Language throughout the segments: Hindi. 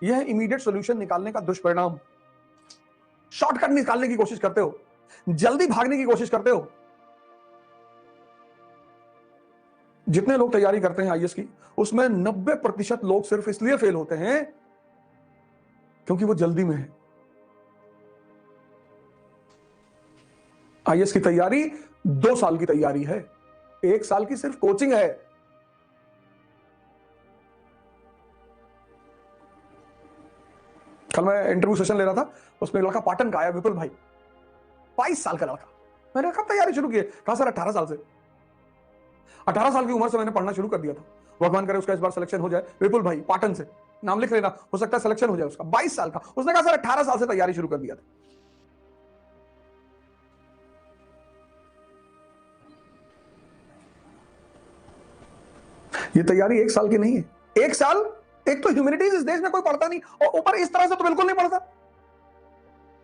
यह इमीडिएट सॉल्यूशन निकालने का दुष्परिणाम। शॉर्टकट निकालने की कोशिश करते हो, जल्दी भागने की कोशिश करते हो। जितने लोग तैयारी करते हैं आईएएस की, उसमें 90% लोग सिर्फ इसलिए फेल होते हैं क्योंकि वो जल्दी में है। आईएएस की तैयारी 2 साल की तैयारी है, 1 साल की सिर्फ कोचिंग है। कल मैं इंटरव्यू सेशन ले रहा था, उसमें एक लड़का पाटन का आया, विपुल भाई, 22 साल का लड़का। मैंने कब तैयारी शुरू की है? कहा सर 18 साल से। 18 साल की उम्र से मैंने पढ़ना शुरू कर दिया था। भगवान करे उसका इस बार सिलेक्शन हो जाए। विपुल भाई पाटन से, नाम लिख लेना, हो सकता है सिलेक्शन हो जाए उसका। 22 साल का। उसने कहा सर 18 साल से तैयारी शुरू कर दिया था। ये तैयारी 1 साल की नहीं है। 1 साल, एक तो ह्यूमैनिटीज इस देश में कोई पढ़ता नहीं, और ऊपर इस तरह से तो बिल्कुल नहीं पढ़ता।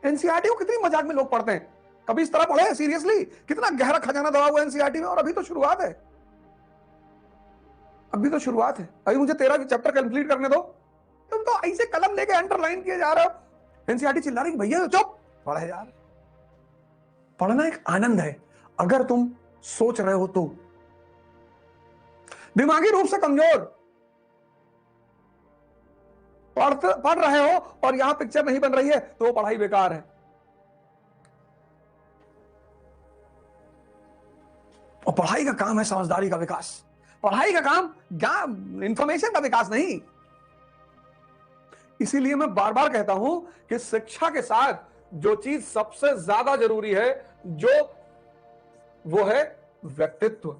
एनसीईआरटी को कितनी मजाक में लोग पढ़ते हैं, कभी इस तरह पढ़े हैं सीरियसली? कितना गहरा खजाना दबा हुआ है एनसीईआरटी में, और अभी तो शुरुआत है। अभी तो शुरुआत है, अभी मुझे 13 चैप्टर कंप्लीट करने दो। तुम तो ऐसे कलम लेके अंडरलाइन किए जा रहे हो। एनसीईआरटी चिल्ला रही भैया चुप, पढ़े यार। पढ़ना एक आनंद है अगर तुम सोच रहे हो तो। दिमागी रूप से कमजोर, पढ़ रहे हो और यहां पिक्चर नहीं बन रही है तो वो पढ़ाई बेकार है। और पढ़ाई का काम है समझदारी का विकास। पढ़ाई का काम ज्ञान, इंफॉर्मेशन का विकास नहीं। इसीलिए मैं बार बार कहता हूं कि शिक्षा के साथ जो चीज सबसे ज्यादा जरूरी है, वो है व्यक्तित्व,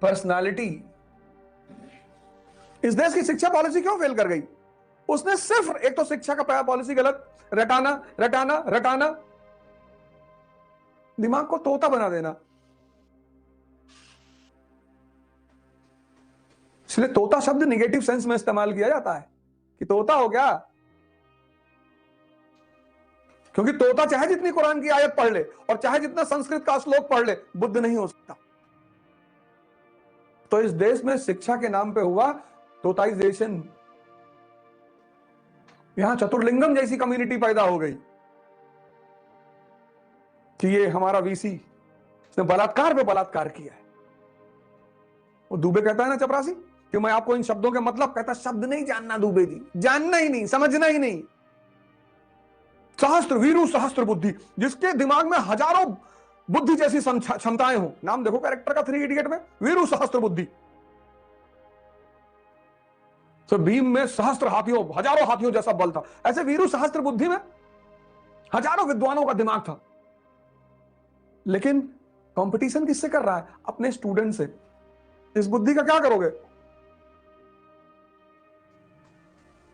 पर्सनालिटी। इस देश की शिक्षा पॉलिसी क्यों फेल कर गई? उसने सिर्फ एक तो शिक्षा का पॉलिसी गलत, रटाना रटाना रटाना, दिमाग को तोता बना देना। इसलिए तोता शब्द निगेटिव सेंस में इस्तेमाल किया जाता है कि तोता हो गया, क्योंकि तोता चाहे जितनी कुरान की आयत पढ़ ले और चाहे जितना संस्कृत का श्लोक पढ़ ले, बुद्ध नहीं हो सकता। तो इस देश में शिक्षा के नाम पे हुआ तोताइजेशन। यहां चतुर्लिंगम जैसी कम्युनिटी पैदा हो गई कि ये हमारा वीसी, इसने बलात्कार पे बलात्कार किया है। वो दुबे कहता है ना चपरासी कि मैं आपको इन शब्दों के मतलब, कहता शब्द नहीं जानना दुबे जी, जानना ही नहीं, समझना ही नहीं। सहस्त्र वीरू सहस्त्र बुद्धि, जिसके दिमाग में हजारों बुद्धि जैसी क्षमताएं हो। नाम देखो कैरेक्टर का 3 इडियट में, वीरू सहस्त्र बुद्धि। तो भीम में सहस्त्र हाथियों, हजारों हाथियों जैसा बल था, ऐसे वीरू सहस्त्र बुद्धि में हजारों विद्वानों का दिमाग था। लेकिन कंपटीशन किससे कर रहा है? अपने स्टूडेंट से। इस बुद्धि का क्या करोगे?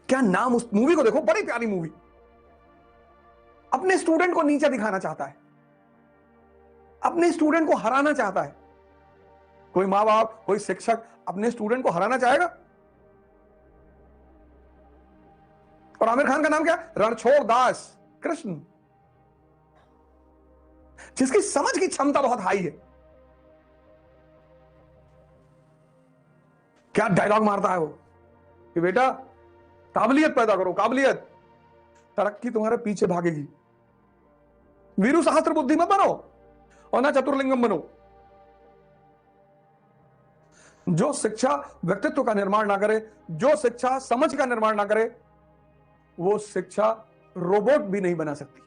क्या नाम, उस मूवी को देखो, बड़ी प्यारी मूवी। अपने स्टूडेंट को नीचे दिखाना चाहता है, अपने स्टूडेंट को हराना चाहता है। कोई मां बाप, कोई शिक्षक अपने स्टूडेंट को हराना चाहेगा? और आमिर खान का नाम क्या? रणछोड़ दास कृष्ण, जिसकी समझ की क्षमता बहुत हाई है। क्या डायलॉग मारता है वो कि बेटा काबिलियत पैदा करो, काबिलियत, तरक्की तुम्हारे पीछे भागेगी। वीरू सहस्त्र बुद्धि मत बनो और ना चतुर्लिंगम बनो। जो शिक्षा व्यक्तित्व का निर्माण ना करे, जो शिक्षा समझ का निर्माण ना करे, वो शिक्षा रोबोट भी नहीं बना सकती।